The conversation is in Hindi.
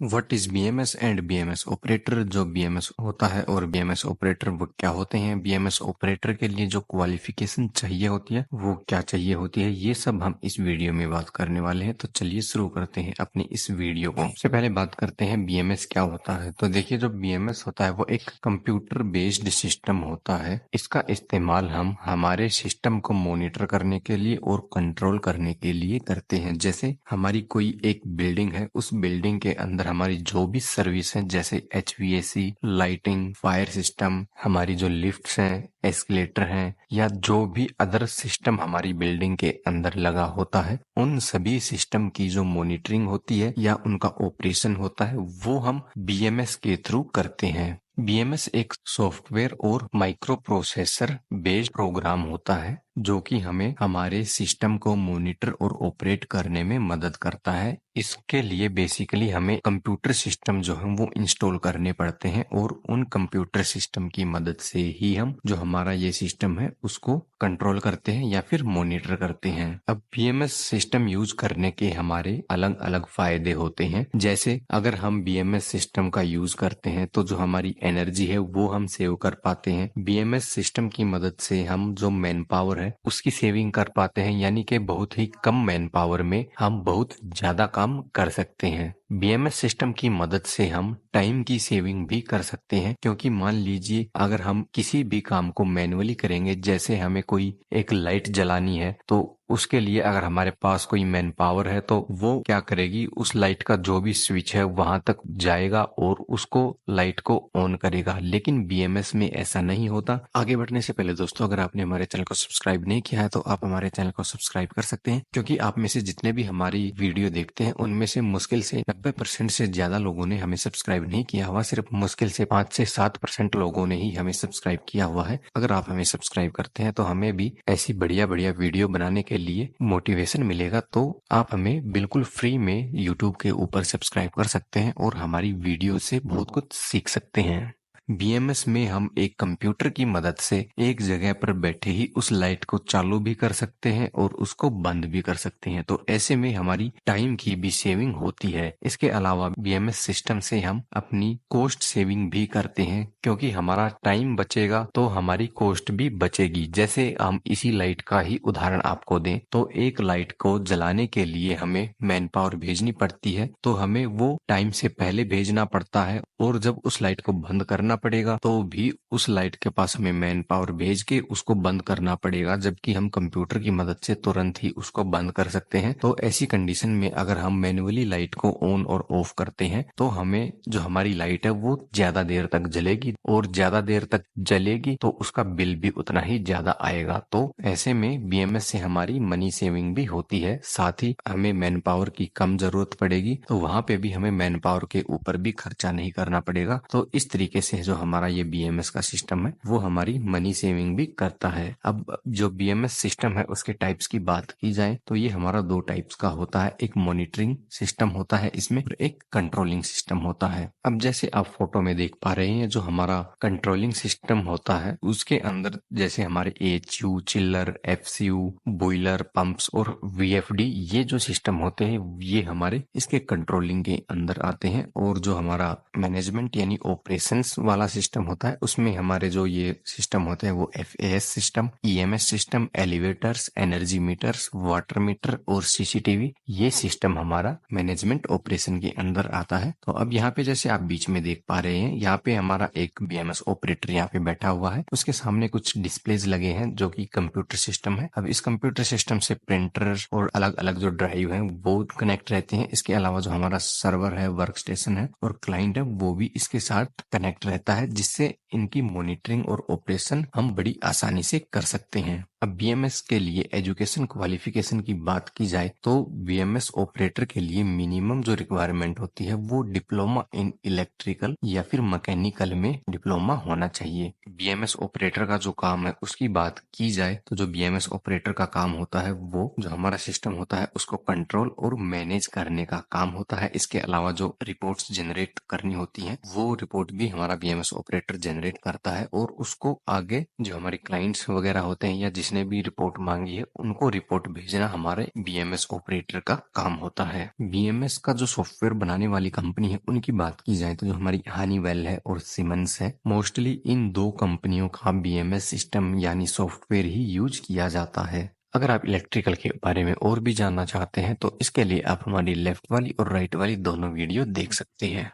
What is BMS and BMS operator. जो बीएमएस होता है और बीएमएस ऑपरेटर वो क्या होते हैं, बीएमएस ऑपरेटर के लिए जो क्वालिफिकेशन चाहिए होती है वो क्या चाहिए होती है, ये सब हम इस वीडियो में बात करने वाले हैं। तो चलिए शुरू करते हैं अपनी इस वीडियो को। सबसे पहले बात करते हैं बीएमएस क्या होता है। तो देखिए, जो बीएमएस होता है वो एक कंप्यूटर बेस्ड सिस्टम होता है। इसका इस्तेमाल हम हमारे सिस्टम को मॉनिटर करने के लिए और कंट्रोल करने के लिए करते हैं। जैसे हमारी कोई एक बिल्डिंग है, उस बिल्डिंग के अंदर हमारी जो भी सर्विस है, जैसे एचवीएसी, लाइटिंग, फायर सिस्टम, हमारी जो लिफ्ट्स हैं, एस्केलेटर हैं, या जो भी अदर सिस्टम हमारी बिल्डिंग के अंदर लगा होता है, उन सभी सिस्टम की जो मॉनिटरिंग होती है या उनका ऑपरेशन होता है वो हम बीएमएस के थ्रू करते हैं। बीएमएस एक सॉफ्टवेयर और माइक्रो प्रोसेसर बेस्ड प्रोग्राम होता है जो कि हमें हमारे सिस्टम को मॉनिटर और ऑपरेट करने में मदद करता है। इसके लिए बेसिकली हमें कंप्यूटर सिस्टम जो है वो इंस्टॉल करने पड़ते हैं और उन कंप्यूटर सिस्टम की मदद से ही हम जो हमारा ये सिस्टम है उसको कंट्रोल करते हैं या फिर मॉनिटर करते हैं। अब बीएमएस सिस्टम यूज करने के हमारे अलग अलग फायदे होते हैं। जैसे अगर हम बीएमएस सिस्टम का यूज करते हैं तो जो हमारी एनर्जी है वो हम सेव कर पाते हैं। बीएमएस सिस्टम की मदद से हम जो मैन पावर है उसकी सेविंग कर पाते हैं, यानी कि बहुत ही कम मैन पावर में हम बहुत ज्यादा काम कर सकते हैं। बीएमएस सिस्टम की मदद से हम टाइम की सेविंग भी कर सकते हैं, क्योंकि मान लीजिए अगर हम किसी भी काम को मैनुअली करेंगे, जैसे हमें कोई एक लाइट जलानी है, तो उसके लिए अगर हमारे पास कोई मैन पावर है तो वो क्या करेगी, उस लाइट का जो भी स्विच है वहां तक जाएगा और उसको लाइट को ऑन करेगा। लेकिन बीएमएस में ऐसा नहीं होता। आगे बढ़ने से पहले दोस्तों, अगर आपने हमारे चैनल को सब्सक्राइब नहीं किया है तो आप हमारे चैनल को सब्सक्राइब कर सकते हैं, क्योंकि आप में से जितने भी हमारी वीडियो देखते हैं उनमें से मुश्किल से 90% से ज्यादा लोगों ने हमें सब्सक्राइब नहीं किया हुआ। सिर्फ मुश्किल से 5 से 7% लोगों ने ही हमें सब्सक्राइब किया हुआ है। अगर आप हमें सब्सक्राइब करते हैं तो हमें भी ऐसी बढ़िया बढ़िया वीडियो बनाने के लिए मोटिवेशन मिलेगा। तो आप हमें बिल्कुल फ्री में यूट्यूब के ऊपर सब्सक्राइब कर सकते हैं और हमारी वीडियो से बहुत कुछ सीख सकते हैं। बीएमएस में हम एक कंप्यूटर की मदद से एक जगह पर बैठे ही उस लाइट को चालू भी कर सकते हैं और उसको बंद भी कर सकते हैं। तो ऐसे में हमारी टाइम की भी सेविंग होती है। इसके अलावा बीएमएस सिस्टम से हम अपनी कॉस्ट सेविंग भी करते हैं, क्योंकि हमारा टाइम बचेगा तो हमारी कॉस्ट भी बचेगी। जैसे हम इसी लाइट का ही उदाहरण आपको दें तो एक लाइट को जलाने के लिए हमें मैन पावर भेजनी पड़ती है, तो हमें वो टाइम से पहले भेजना पड़ता है, और जब उस लाइट को बंद करना पड़ेगा तो भी उस लाइट के पास हमें मैन पावर भेज के उसको बंद करना पड़ेगा, जबकि हम कंप्यूटर की मदद से तुरंत ही उसको बंद कर सकते हैं। तो ऐसी कंडीशन में अगर हम मैन्युअली लाइट को ऑन और ऑफ करते हैं तो हमें जो हमारी लाइट है वो ज्यादा देर तक जलेगी, और ज्यादा देर तक जलेगी तो उसका बिल भी उतना ही ज्यादा आएगा। तो ऐसे में बीएमएस से हमारी मनी सेविंग भी होती है, साथ ही हमें मैन पावर की कम जरूरत पड़ेगी, तो वहां पे भी हमें मैन पावर के ऊपर भी खर्चा नहीं करना पड़ेगा। तो इस तरीके से जो हमारा ये बीएमएस का सिस्टम है वो हमारी मनी सेविंग भी करता है। अब जो बीएमएस सिस्टम है उसके टाइप्स की बात की जाए तो ये हमारा दो टाइप्स का होता है। एक मॉनिटरिंग सिस्टम होता है इसमें, और एक कंट्रोलिंग सिस्टम होता है। अब जैसे आप फोटो में देख पा रहे हैं, जो हमारा कंट्रोलिंग सिस्टम होता है उसके अंदर जैसे हमारे एचयू, चिल्लर, एफसीयू, बॉयलर, पंप्स और वीएफडी, ये जो सिस्टम होते हैं ये हमारे इसके कंट्रोलिंग के अंदर आते हैं। और जो हमारा मैनेजमेंट यानी ऑपरेशंस वाला सिस्टम होता है उसमें हमारे जो ये सिस्टम होते हैं वो F A S system, E M S system, elevators, energy meters, water meter और सीसीटीवी, ये सिस्टम हमारा मैनेजमेंट ऑपरेशन के अंदर आता है। तो अब यहाँ पे जैसे आप बीच में देख पा रहे हैं, यहाँ पे हमारा एक बीएमएस ऑपरेटर यहाँ पे बैठा हुआ है, उसके सामने कुछ डिस्प्लेज लगे हैं जो कि कंप्यूटर सिस्टम है। अब इस कंप्यूटर सिस्टम से प्रिंटर और अलग अलग जो ड्राइव है वो कनेक्ट रहते हैं। इसके अलावा जो हमारा सर्वर है, वर्क स्टेशन है और क्लाइंट है वो भी इसके साथ कनेक्ट रहता है, जिससे इनकी मॉनिटरिंग और ऑपरेशन हम बड़ी आसानी से कर सकते हैं। अब बीएमएस के लिए एजुकेशन क्वालिफिकेशन की बात की जाए तो बीएमएस ऑपरेटर के लिए मिनिमम जो रिक्वायरमेंट होती है वो डिप्लोमा इन इलेक्ट्रिकल या फिर मैकेनिकल में डिप्लोमा होना चाहिए। बीएमएस ऑपरेटर का जो काम है उसकी बात की जाए तो जो बीएमएस ऑपरेटर का काम होता है वो जो हमारा सिस्टम होता है उसको कंट्रोल और मैनेज करने का काम होता है। इसके अलावा जो रिपोर्ट्स जनरेट करनी होती हैं वो रिपोर्ट भी हमारा बीएमएस ऑपरेटर जनरेट करता है, और उसको आगे जो हमारे क्लाइंट्स वगैरह होते हैं या जिसने भी रिपोर्ट मांगी है उनको रिपोर्ट भेजना हमारे बीएमएस ऑपरेटर का काम होता है। बीएमएस का जो सॉफ्टवेयर बनाने वाली कंपनी है उनकी बात की जाए तो जो हमारी हनीवेल है और सिमंस है, मोस्टली इन दो कंपनियों का बीएमएस सिस्टम यानी सॉफ्टवेयर ही यूज किया जाता है। अगर आप इलेक्ट्रिकल के बारे में और भी जानना चाहते हैं तो इसके लिए आप हमारी लेफ्ट वाली और राइट वाली दोनों वीडियो देख सकते हैं।